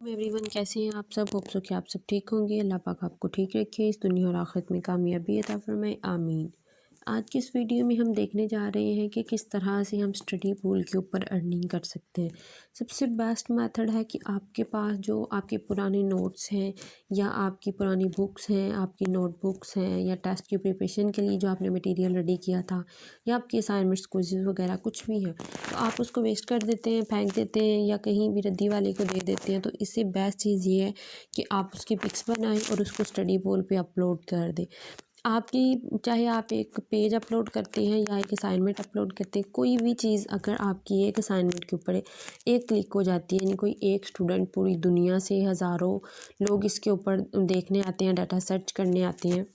Everyone, कैसे हैं आप सब। होप सो कि आप सब ठीक होंगे। अल्लाह पाक आपको ठीक रखे, इस दुनिया और आखिरत में कामयाबी अता फरमाए, आमीन। आज की इस वीडियो में हम देखने जा रहे हैं कि किस तरह से हम स्टडी पूल के ऊपर अर्निंग कर सकते हैं। सबसे बेस्ट मेथड है कि आपके पास जो आपके पुराने नोट्स हैं या आपकी पुरानी बुक्स हैं, आपकी नोटबुक्स हैं, या टेस्ट की प्रिपरेशन के लिए जो आपने मटेरियल रेडी किया था, या आपकी असाइनमेंट्स क्विज़ेस वगैरह कुछ भी है, तो आप उसको वेस्ट कर देते हैं, फेंक देते हैं या कहीं भी रद्दी वाले को दे देते हैं। तो इससे बेस्ट चीज़ ये है कि आप उसकी पिक्स बनाएं और उसको स्टडी पोल पे अपलोड कर दें। आपकी चाहे आप एक पेज अपलोड करते हैं या एक असाइनमेंट अपलोड करते हैं, कोई भी चीज़ अगर आपकी एक असाइनमेंट के ऊपर एक क्लिक हो जाती है, यानी कोई एक स्टूडेंट पूरी दुनिया से हज़ारों लोग इसके ऊपर देखने आते हैं, डाटा सर्च करने आते हैं,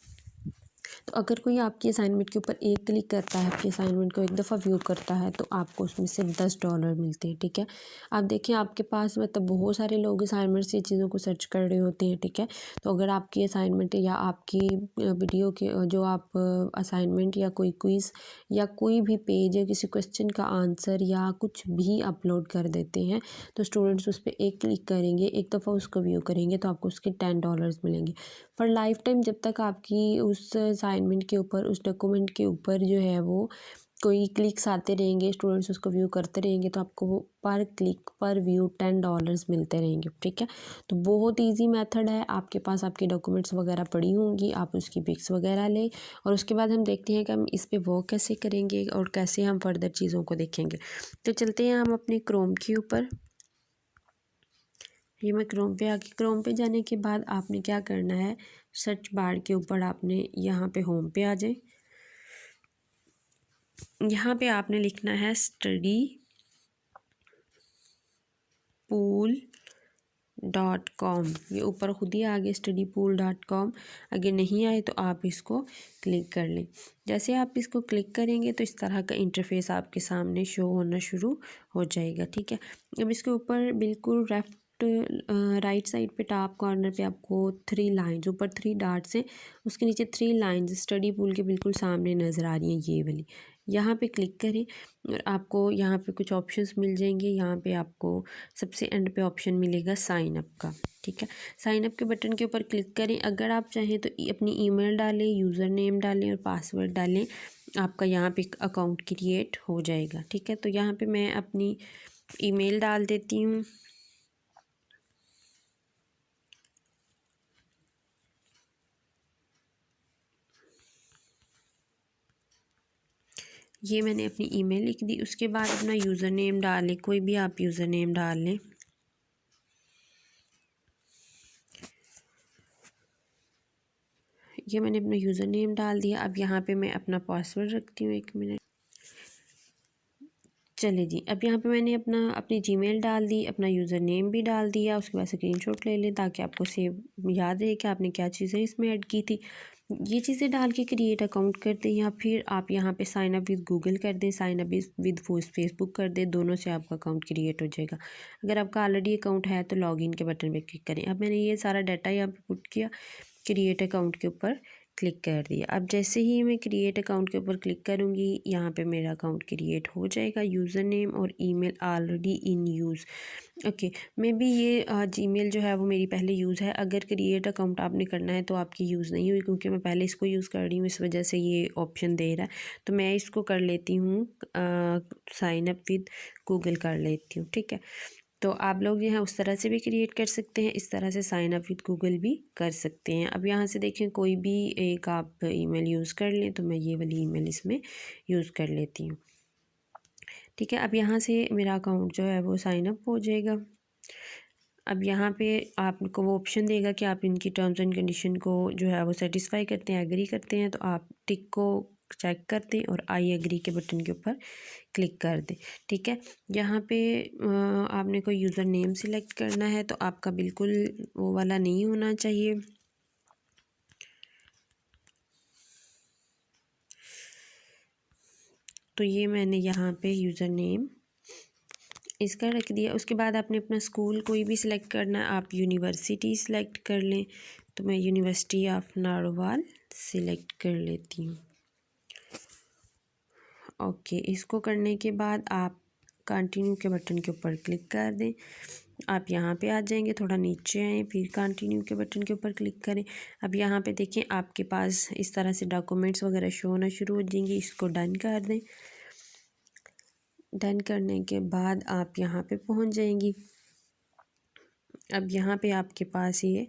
तो अगर कोई आपकी असाइनमेंट के ऊपर एक क्लिक करता है, आपकी असाइनमेंट को एक दफ़ा व्यू करता है, तो आपको उसमें से $10 मिलते हैं। ठीक है, आप देखिए आपके पास मतलब बहुत सारे लोग असाइनमेंट से चीज़ों को सर्च कर रहे होते हैं। ठीक है, तो अगर आपकी असाइनमेंट या आपकी वीडियो के जो आप असाइनमेंट या कोई क्विज़ या कोई भी पेज या किसी क्वेश्चन का आंसर या कुछ भी अपलोड कर देते हैं, तो स्टूडेंट्स उस पर एक क्लिक करेंगे, एक दफ़ा उसको व्यू करेंगे, तो आपको उसके $10 मिलेंगे फॉर लाइफ टाइम। जब तक आपकी उस असाइनमेंट के ऊपर, उस डॉक्यूमेंट के ऊपर जो है वो कोई क्लिक्स आते रहेंगे, स्टूडेंट्स उसको व्यू करते रहेंगे, तो आपको वो पर क्लिक पर व्यू $10 मिलते रहेंगे। ठीक है, तो बहुत इजी मेथड है। आपके पास आपके डॉक्यूमेंट्स वगैरह पड़ी होंगी, आप उसकी पिक्स वगैरह लें और उसके बाद हम देखते हैं कि हम इस पे वर्क कैसे करेंगे और कैसे हम फर्दर चीज़ों को देखेंगे। तो चलते हैं हम अपने क्रोम के ऊपर। ये मैं क्रोम पे आके, क्रोम पे जाने के बाद आपने क्या करना है, सर्च बार के ऊपर आपने यहाँ पे होम पे आ जाए। यहाँ पे आपने लिखना है studypool.com। ये ऊपर खुद ही आ गया studypool.com। अगर नहीं आए तो आप इसको क्लिक कर लें। जैसे आप इसको क्लिक करेंगे तो इस तरह का इंटरफेस आपके सामने शो होना शुरू हो जाएगा। ठीक है, अब इसके ऊपर बिल्कुल राइट साइड पे टॉप कॉर्नर पे आपको 3 लाइन्स, ऊपर 3 डॉट्स हैं, उसके नीचे 3 लाइन्स स्टडी पूल के बिल्कुल सामने नज़र आ रही हैं, ये वाली। यहाँ पे क्लिक करें और आपको यहाँ पे कुछ ऑप्शंस मिल जाएंगे। यहाँ पे आपको सबसे एंड पे ऑप्शन मिलेगा साइन अप का। ठीक है, साइन अप के बटन के ऊपर क्लिक करें। अगर आप चाहें तो अपनी ईमेल डालें, यूज़र नेम डालें और पासवर्ड डालें, आपका यहाँ पे एक अकाउंट क्रिएट हो जाएगा। ठीक है, तो यहाँ पे मैं अपनी ईमेल डाल देती हूँ। ये मैंने अपनी ईमेल लिख दी। उसके बाद अपना यूज़र नेम डालें, कोई भी आप यूज़र नेम डाल लें। ये मैंने अपना यूज़र नेम डाल दिया। अब यहाँ पे मैं अपना पासवर्ड रखती हूँ, 1 मिनट। चले जी, अब यहाँ पे मैंने अपनी जीमेल डाल दी, अपना यूज़र नेम भी डाल दिया। उसके बाद स्क्रीनशॉट ले लें ताकि आपको सेव याद रहे कि आपने क्या चीज़ें इसमें ऐड की थी। ये चीज़ें डाल के क्रिएट अकाउंट कर दें, या फिर आप यहाँ पे साइन अप विद गूगल कर दें, साइन अप विद फेसबुक कर दें, दोनों से आपका अकाउंट क्रिएट हो जाएगा। अगर आपका ऑलरेडी अकाउंट है तो लॉगिन के बटन पर क्लिक करें। अब मैंने ये सारा डाटा यहाँ पर पुट किया, क्रिएट अकाउंट के ऊपर क्लिक कर दिया। अब जैसे ही मैं क्रिएट अकाउंट के ऊपर क्लिक करूँगी, यहाँ पे मेरा अकाउंट क्रिएट हो जाएगा। यूज़र नेम और email already in use. Okay, may be ये जीमेल जो है वो मेरी पहले यूज़ है। अगर क्रिएट अकाउंट आपने करना है तो आपकी यूज़ नहीं हुई, क्योंकि मैं पहले इसको यूज़ कर रही हूँ, इस वजह से ये ऑप्शन दे रहा है। तो मैं इसको कर लेती हूँ, साइन अप विद गूगल कर लेती हूँ। ठीक है, तो आप लोग जो है उस तरह से भी क्रिएट कर सकते हैं, इस तरह से साइन अप विद गूगल भी कर सकते हैं। अब यहाँ से देखें, कोई भी एक आप ईमेल यूज़ कर लें, तो मैं ये वाली ईमेल इसमें यूज़ कर लेती हूँ। ठीक है, अब यहाँ से मेरा अकाउंट जो है वो साइन अप हो जाएगा। अब यहाँ पे आपको वो ऑप्शन देगा कि आप इनकी टर्म्स एंड कंडीशन को जो है वो सेटिस्फाई करते हैं, एग्री करते हैं, तो आप टिक को चेक कर दें और आई एग्री के बटन के ऊपर क्लिक कर दें। ठीक है, यहाँ पे आपने कोई यूज़र नेम सिलेक्ट करना है, तो आपका बिल्कुल वो वाला नहीं होना चाहिए। तो ये मैंने यहाँ पे यूज़र नेम इसका रख दिया। उसके बाद आपने अपना स्कूल कोई भी सिलेक्ट करना है, आप यूनिवर्सिटी सिलेक्ट कर लें, तो मैं यूनिवर्सिटी ऑफ नारोवाल सिलेक्ट कर लेती हूँ। ओके, इसको करने के बाद आप कंटिन्यू के बटन के ऊपर क्लिक कर दें। आप यहाँ पे आ जाएंगे, थोड़ा नीचे आएँ, फिर कंटिन्यू के बटन के ऊपर क्लिक करें। अब यहाँ पे देखें आपके पास इस तरह से डॉक्यूमेंट्स वगैरह शो होना शुरू हो जाएंगे। इसको डन कर दें। डन करने के बाद आप यहाँ पे पहुँच जाएंगी। अब यहाँ पे आपके पास ये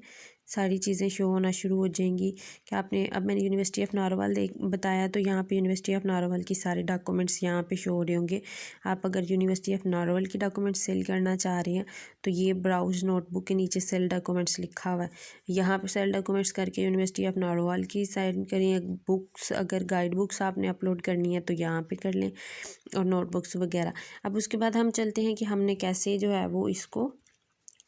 सारी चीज़ें शो होना शुरू हो जाएंगी कि आपने, अब मैंने यूनिवर्सिटी ऑफ़ नारोवाल बताया, तो यहाँ पे यूनिवर्सिटी ऑफ़ नारोवाल की सारे डॉक्यूमेंट्स यहाँ पे शो हो रहे होंगे। आप अगर यूनिवर्सिटी ऑफ़ नारोवाल की डॉक्यूमेंट्स सेल करना चाह रहे हैं तो ये ब्राउज़ नोटबुक के नीचे सेल डॉक्यूमेंट्स लिखा हुआ है, यहाँ पर सेल डॉक्यूमेंट्स करके यूनिवर्सिटी ऑफ़ नारोवाल की साइड करें। बुक्स, अगर गाइड बुक्स आपने अपलोड करनी है तो यहाँ पर कर लें, और नोटबुक्स वगैरह। अब उसके बाद हम चलते हैं कि हमने कैसे जो है वो इसको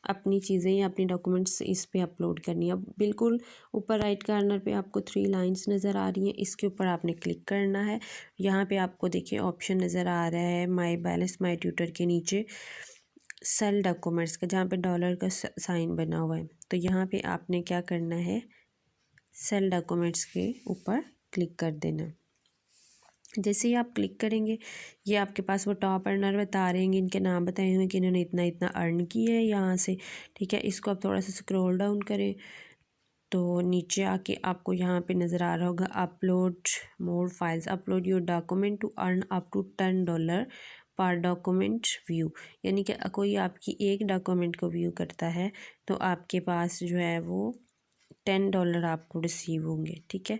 अपनी चीज़ें या अपनी डॉक्यूमेंट्स इस पे अपलोड करनी है। अब बिल्कुल ऊपर राइट कॉर्नर पे आपको 3 लाइंस नज़र आ रही हैं, इसके ऊपर आपने क्लिक करना है। यहाँ पे आपको देखिए ऑप्शन नज़र आ रहा है माई बैलेंस माई ट्यूटर के नीचे सेल डॉक्यूमेंट्स का, जहाँ पे डॉलर का साइन बना हुआ है। तो यहाँ पे आपने क्या करना है, सेल डॉक्यूमेंट्स के ऊपर क्लिक कर देना। जैसे ही आप क्लिक करेंगे ये आपके पास वो टॉप अर्नर बता रहे हैं, इनके नाम बताए हुए कि इन्होंने इतना इतना अर्न किया है यहाँ से। ठीक है, इसको आप थोड़ा सा स्क्रॉल डाउन करें तो नीचे आके आपको यहाँ पे नज़र आ रहा होगा upload more files, upload your document to earn up to $10 पर डॉक्यूमेंट व्यू। यानी कि कोई आपकी एक डॉक्यूमेंट को व्यू करता है तो आपके पास जो है वो $10 आपको रिसीव होंगे। ठीक है,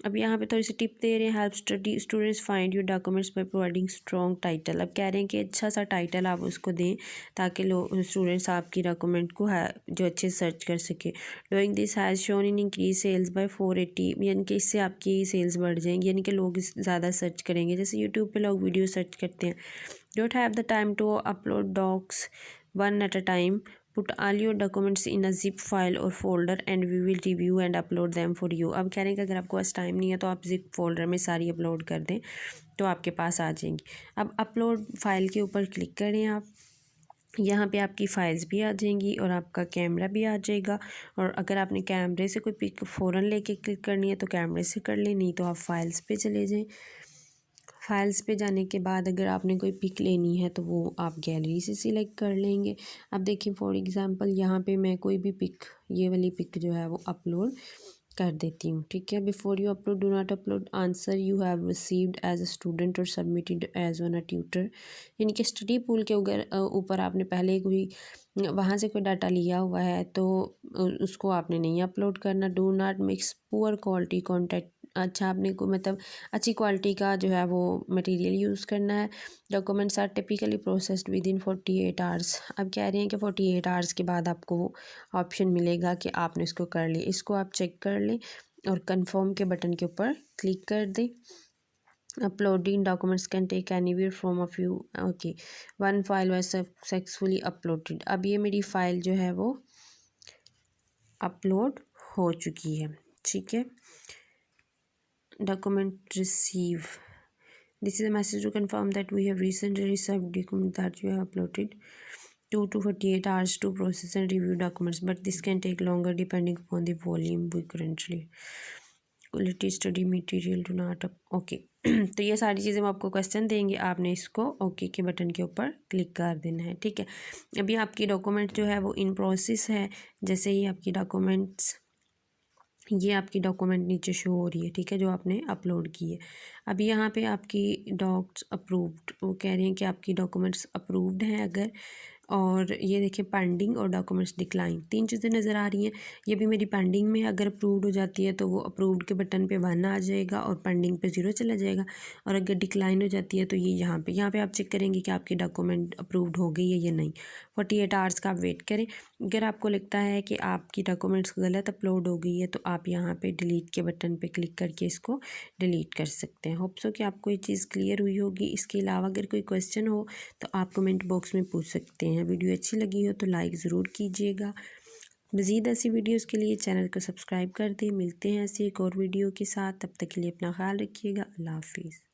अब यहाँ पे थोड़ी सी टिप दे रहे हैं, help study students find your documents by providing strong title. अब कह रहे हैं कि अच्छा सा टाइटल आप उसको दें ताकि लोग स्टूडेंट्स आपकी डॉक्यूमेंट को है जो अच्छे सर्च कर सके। Doing this has shown in increase sales by 480, यानी कि इससे आपकी सेल्स बढ़ जाएंगी, यानी कि लोग ज़्यादा सर्च करेंगे। जैसे यूट्यूब पे लोग वीडियो सर्च करते हैं। Don't have the time to upload docs one at a time, put all your documents in a zip file or folder and we will review and upload them for you। अब कह रहे हैं कि अगर आपके पास time नहीं है तो आप जिप फोल्डर में सारी अपलोड कर दें तो आपके पास आ जाएंगी। अब अपलोड फाइल के ऊपर क्लिक करें आप, यहाँ पे आपकी फ़ाइल्स भी आ जाएंगी और आपका कैमरा भी आ जाएगा। और अगर आपने कैमरे से कोई पिक फ़ौरन लेके क्लिक करनी है तो कैमरे से कर लें, नहीं तो आप फाइल्स पे चले जाएँ। फाइल्स पे जाने के बाद अगर आपने कोई पिक लेनी है तो वो आप गैलरी से सिलेक्ट कर लेंगे। अब देखिए फॉर एग्ज़ाम्पल यहाँ पे मैं कोई भी पिक, ये वाली पिक जो है वो अपलोड कर देती हूँ। ठीक है, before you upload do not upload answer you have received as a student or submitted as one a tutor. यानी कि स्टडी पूल के ऊपर आपने पहले कोई वहाँ से कोई डाटा लिया हुआ है तो उसको आपने नहीं अपलोड करना। Do not mix poor quality content, अच्छा आपने को मतलब अच्छी क्वालिटी का जो है वो मटेरियल यूज़ करना है। Documents are typically processed within 48 hours. अब कह रहे हैं कि 48 आवर्स के बाद आपको वो ऑप्शन मिलेगा कि आपने इसको कर लिया। इसको आप चेक कर लें और कंफर्म के बटन के ऊपर क्लिक कर दें। Uploading documents can take anywhere from a few, okay, one file was successfully uploaded. अब ये मेरी फ़ाइल जो है वो अपलोड हो चुकी है। ठीक है, document receive, this is a message to confirm that we have recently received document that you have uploaded 2 to 48 hours to process and review documents, but this can take longer depending upon the volume we currently quality study material do not okay। तो ये सारी चीज़ें वो आपको question देंगे, आपने इसको okay के बटन के ऊपर क्लिक कर देना है। ठीक है, अभी आपकी डॉक्यूमेंट जो है वो इन प्रोसेस है। जैसे ही आपकी डॉक्यूमेंट्स, ये आपकी डॉक्यूमेंट नीचे शो हो रही है, ठीक है, जो आपने अपलोड की है। अभी यहाँ पे आपकी डॉक्स अप्रूव्ड, वो कह रहे हैं कि आपकी डॉक्यूमेंट्स अप्रूव्ड हैं अगर, और ये देखिए पेंडिंग और डॉक्यूमेंट्स डिक्लाइन, 3 चीज़ें नज़र आ रही हैं। ये भी मेरी पेंडिंग में अगर अप्रूव्ड हो जाती है तो वो अप्रूव्ड के बटन पे 1 आ जाएगा और पेंडिंग पे 0 चला जाएगा, और अगर डिक्लाइन हो जाती है तो ये यहाँ पे आप चेक करेंगे कि आपकी डॉक्यूमेंट अप्रूव्ड हो गई है या नहीं। 48 आवर्स का आप वेट करें। अगर आपको लगता है कि आपकी डॉक्यूमेंट्स गलत अपलोड हो गई है तो आप यहाँ पे डिलीट के बटन पे क्लिक करके इसको डिलीट कर सकते हैं। होप सो कि आपको ये चीज़ क्लियर हुई होगी। इसके अलावा अगर कोई क्वेश्चन हो तो आप कमेंट बॉक्स में पूछ सकते हैं। वीडियो अच्छी लगी हो तो लाइक ज़रूर कीजिएगा। मज़ीद ऐसी वीडियोज़ के लिए चैनल को सब्सक्राइब कर दें। मिलते हैं ऐसी एक और वीडियो के साथ, तब तक के लिए अपना ख्याल रखिएगा। अल्लाह हाफिज़।